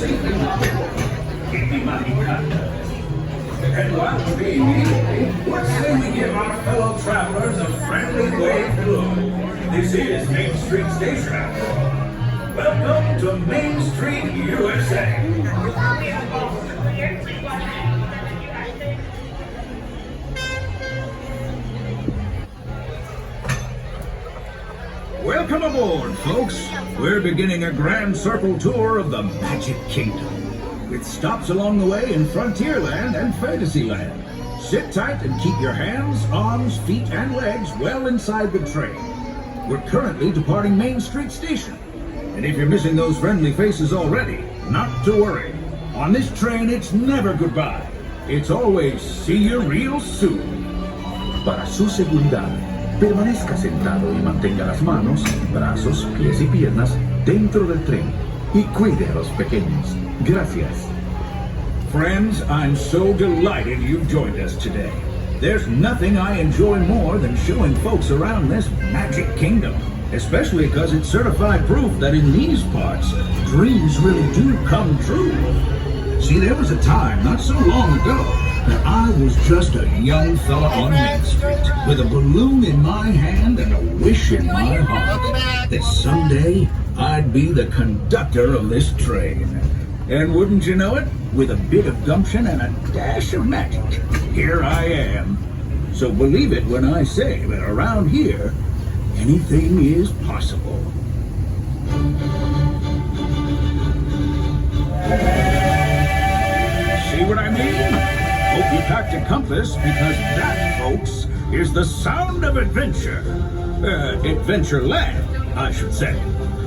And while we're being easy, let's say we give our fellow travelers a friendly wave hello. This is Main Street Station. Welcome to Main Street, USA. Welcome aboard, folks. We're beginning a grand circle tour of the Magic Kingdom, with stops along the way in Frontierland and Fantasyland. Sit tight and keep your hands, arms, feet, and legs well inside the train. We're currently departing Main Street Station. And if you're missing those friendly faces already, not to worry. On this train, it's never goodbye. It's always see you real soon. Para su seguridad, permanezca sentado y mantenga las manos, brazos, pies y piernas dentro del tren y cuide a los pequeños. Gracias. Friends, I'm so delighted you've joined us today. There's nothing I enjoy more than showing folks around this Magic Kingdom, especially because it's certified proof that in these parts, dreams really do come true. See, there was a time not so long ago that I was just a young fella on Main Street with a balloon in my hand and a wish in my heart that someday I'd be the conductor of this train. And wouldn't you know it, with a bit of gumption and a dash of magic, here I am. So believe it when I say that around here, anything is possible. See what I mean? Hope you packed a compass, because that, folks, is the sound of adventure. Adventureland, I should say.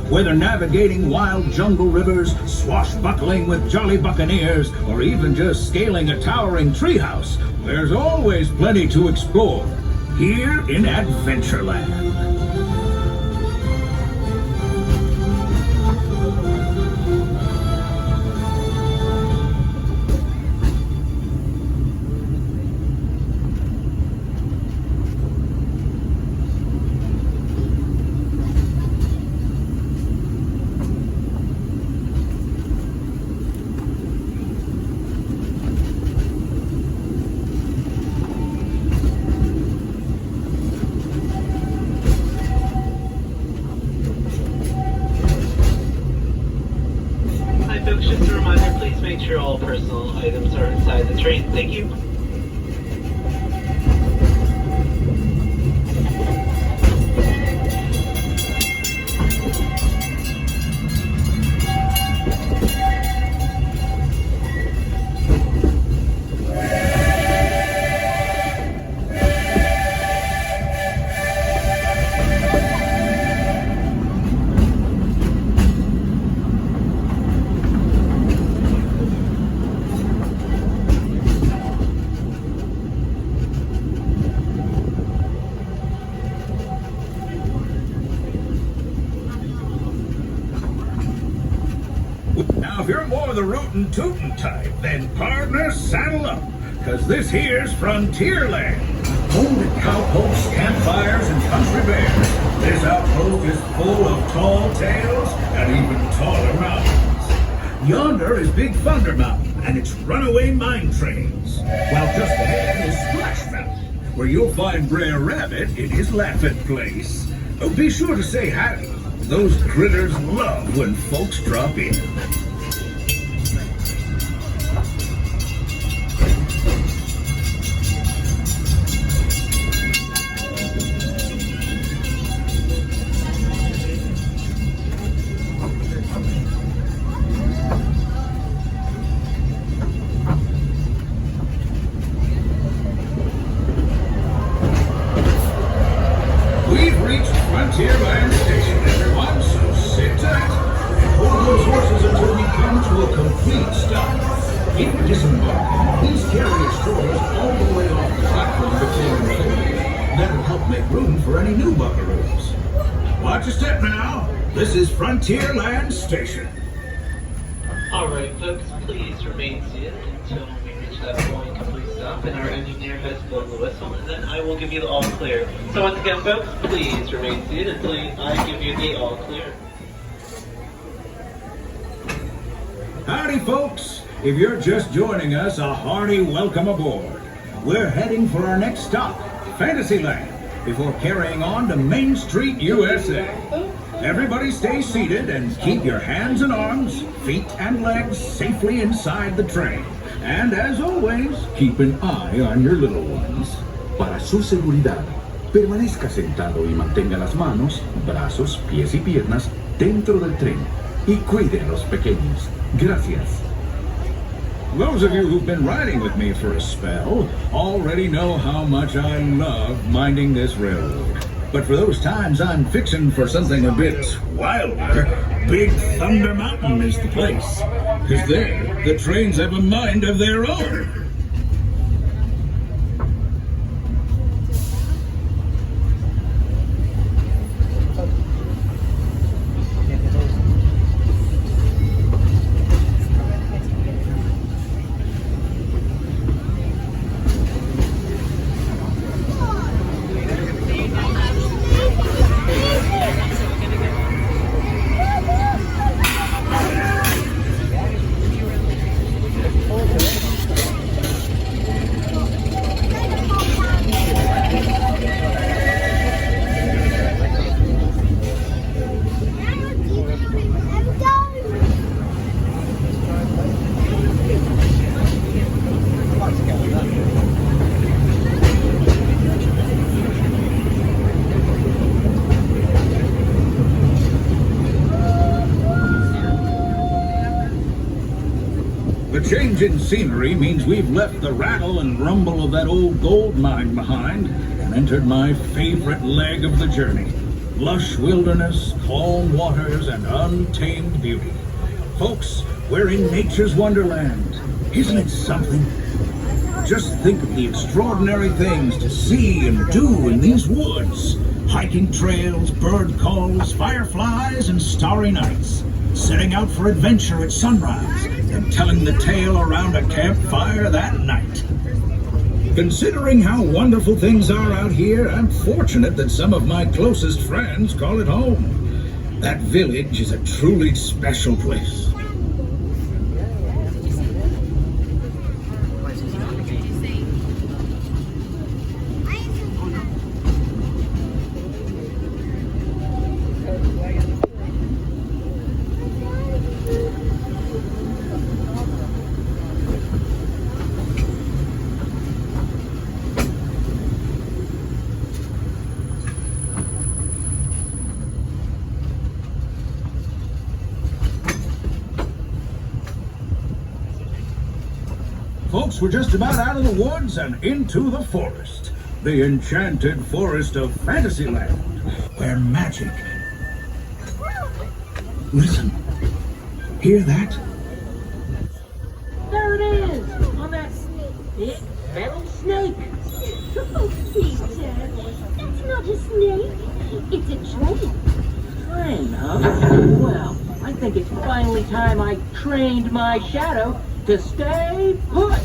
Whether navigating wild jungle rivers, swashbuckling with jolly buccaneers, or even just scaling a towering treehouse, there's always plenty to explore here in Adventureland. Just a reminder, please make sure all personal items are inside the train. Thank you. Now, if you're more the rootin' tootin' type, then partner, saddle up, because this here's Frontierland. Home to cowpokes, campfires, and country bears. This outpost is full of tall tales and even taller mountains. Yonder is Big Thunder Mountain and its runaway mine trains, while just ahead is Splash Mountain, where you'll find Brer Rabbit in his laughing place. Oh, be sure to say howdy. Those critters love when folks drop in. We've reached Frontierland Station, everyone, so sit tight and hold those horses until we come to a complete stop. In disembarking, please carry your strollers all the way off the platform before the train. That'll help make room for any new buckaroos. Watch your step now. This is Frontierland Station. Alright, folks, please remain seated until we reach that point complete stop and our engineer has blown the whistle, and then I will give you the all clear. So once again, folks, please remain seated until I give you the all clear. Howdy, folks. If you're just joining us, a hearty welcome aboard. We're heading for our next stop, Fantasyland, before carrying on to Main Street, USA. Everybody stay seated and keep your hands and arms, feet and legs safely inside the train. And as always, keep an eye on your little ones. Para su seguridad, permanezca sentado y mantenga las manos, brazos, pies y piernas dentro del tren y cuide a los pequeños. Gracias. Those of you who've been riding with me for a spell already know how much I love minding this railroad. But for those times I'm fixing for something a bit wilder, Big Thunder Mountain is the place. 'Cause there, the trains have a mind of their own. The change in scenery means we've left the rattle and rumble of that old gold mine behind and entered my favorite leg of the journey. Lush wilderness, calm waters, and untamed beauty. Folks, we're in nature's wonderland. Isn't it something? Just think of the extraordinary things to see and do in these woods. Hiking trails, bird calls, fireflies, and starry nights. Setting out for adventure at sunrise and telling the tale around a campfire that night. Considering how wonderful things are out here, I'm fortunate that some of my closest friends call it home. That village is a truly special place. Folks, we're just about out of the woods and into the forest. The enchanted forest of Fantasyland, where magic... Listen. Hear that? There it is! On that big feral snake! Oh, Peter, that's not a snake. It's a train. Train, huh? Well, I think it's finally time I trained my shadow to stay put!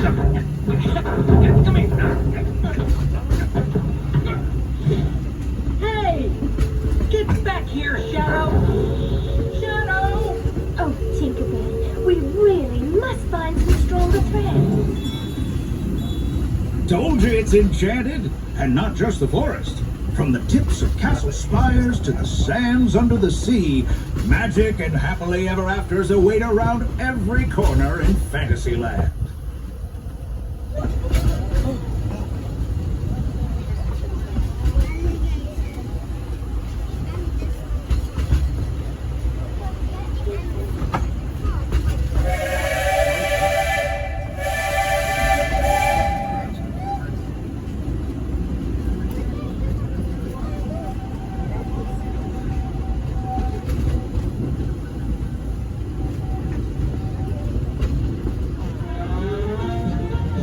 Come here! Hey! Get back here, Shadow! Shadow! Oh, Tinkerbell, we really must find some stronger friends. Told you it's enchanted, and not just the forest. From the tips of castle spires to the sands under the sea, magic and happily ever afters await around every corner in Fantasyland.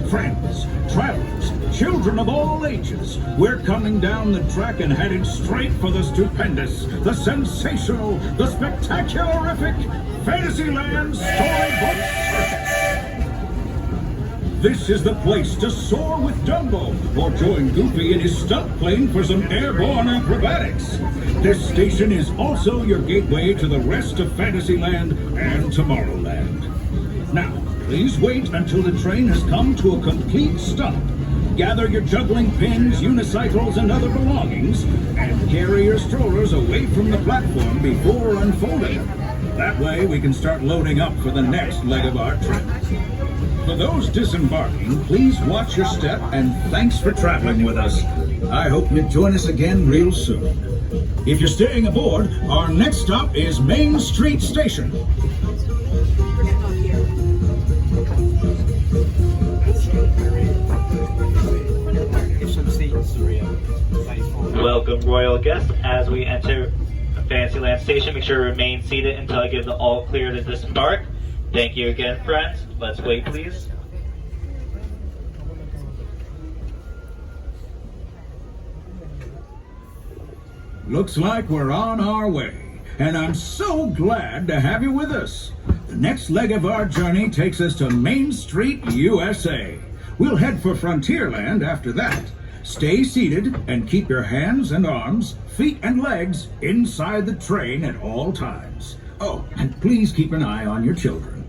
Friends, travelers, children of all ages, we're coming down the track and headed straight for the stupendous, the sensational, the spectacularific Fantasyland Storybook Circus. This is the place to soar with Dumbo or join Goofy in his stunt plane for some airborne acrobatics. This station is also your gateway to the rest of Fantasyland and Tomorrowland. Now, please wait until the train has come to a complete stop. Gather your juggling pins, unicycles, and other belongings, and carry your strollers away from the platform before unfolding. That way we can start loading up for the next leg of our trip. For those disembarking, please watch your step and thanks for traveling with us. I hope you join us again real soon. If you're staying aboard, our next stop is Main Street Station. Welcome, royal guests. As we enter Fantasyland Station, make sure to remain seated until I give the all clear to disembark. Thank you again, friends. Let's wait, please. Looks like we're on our way, and I'm so glad to have you with us. The next leg of our journey takes us to Main Street, USA. We'll head for Frontierland after that. Stay seated and keep your hands and arms, feet and legs inside the train at all times. Oh, and please keep an eye on your children.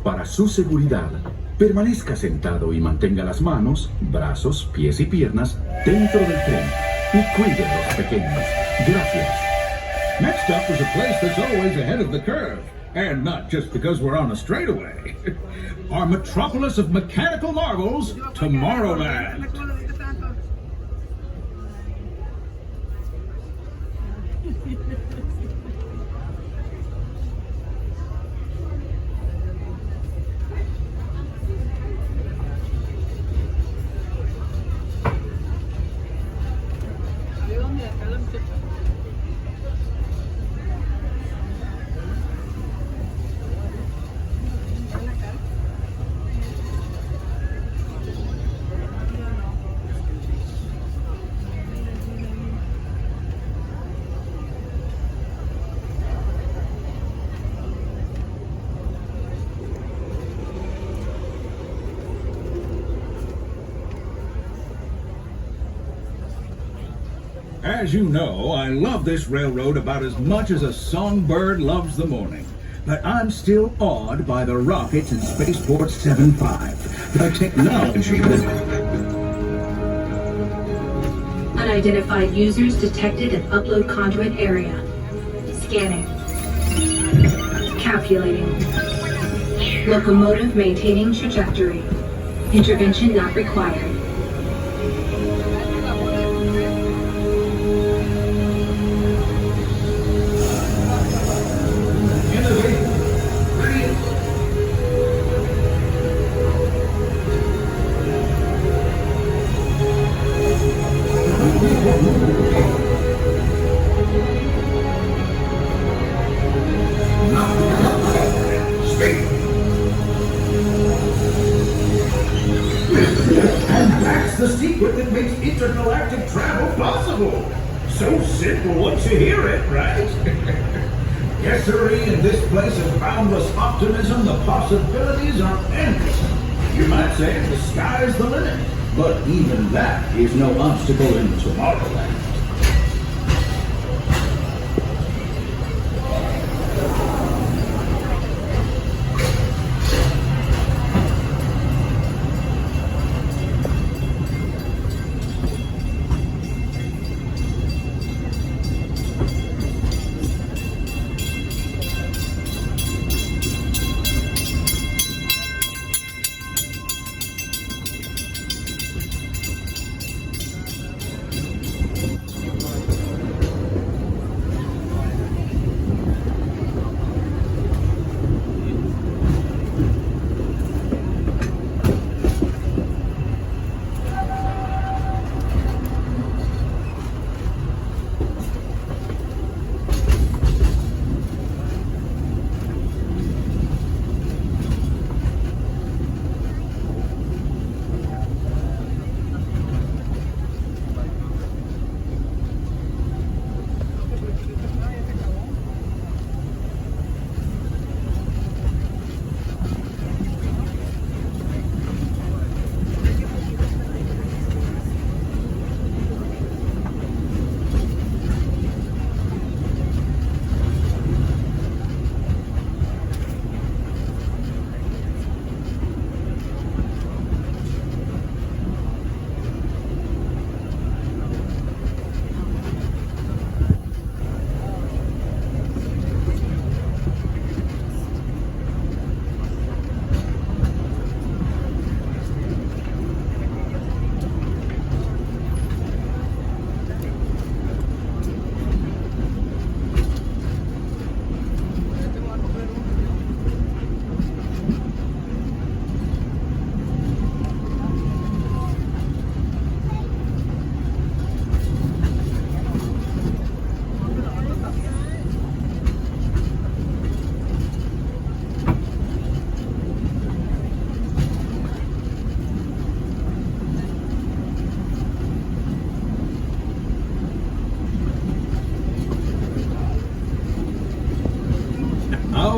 Para su seguridad, permanezca sentado y mantenga las manos, brazos, pies y piernas dentro del tren y cuide a los pequeños. Gracias. Next up is a place that's always ahead of the curve. And not just because we're on a straightaway. Our metropolis of mechanical marvels, Tomorrowland. As you know, I love this railroad about as much as a songbird loves the morning. But I'm still awed by the rockets and Spaceport 7.5. The technology that... Unidentified users detected in upload conduit area. Scanning. Calculating. Locomotive maintaining trajectory. Intervention not required. The secret that makes intergalactic travel possible. So simple once you hear it, right? Yes, sirree, in this place of boundless optimism, the possibilities are endless. You might say the sky's the limit, but even that is no obstacle in Tomorrowland.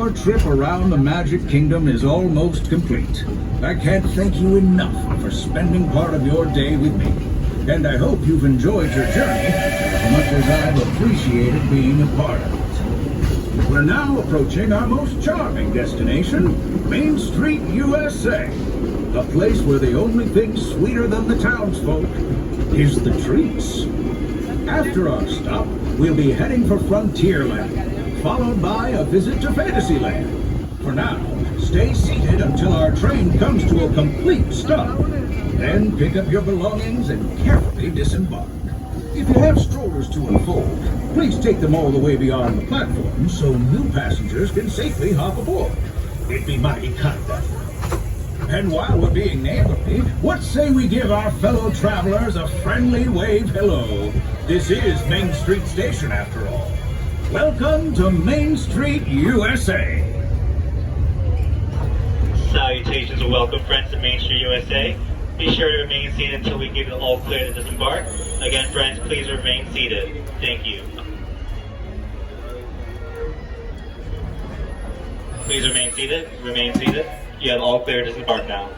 Your trip around the Magic Kingdom is almost complete. I can't thank you enough for spending part of your day with me. And I hope you've enjoyed your journey as much as I've appreciated being a part of it. We're now approaching our most charming destination, Main Street, USA. A place where the only thing sweeter than the townsfolk is the treats. After our stop, we'll be heading for Frontierland, followed by a visit to Fantasyland. For now, stay seated until our train comes to a complete stop. Then pick up your belongings and carefully disembark. If you have strollers to unfold, please take them all the way beyond the platform so new passengers can safely hop aboard. It'd be mighty kind of you. And while we're being neighborly, what say we give our fellow travelers a friendly wave hello? This is Main Street Station after all. Welcome to Main Street, USA. Salutations and welcome, friends, to Main Street, USA. Be sure to remain seated until we give you all clear to disembark. Again, friends, please remain seated. Thank you. Please remain seated. Remain seated. You have all clear to disembark now.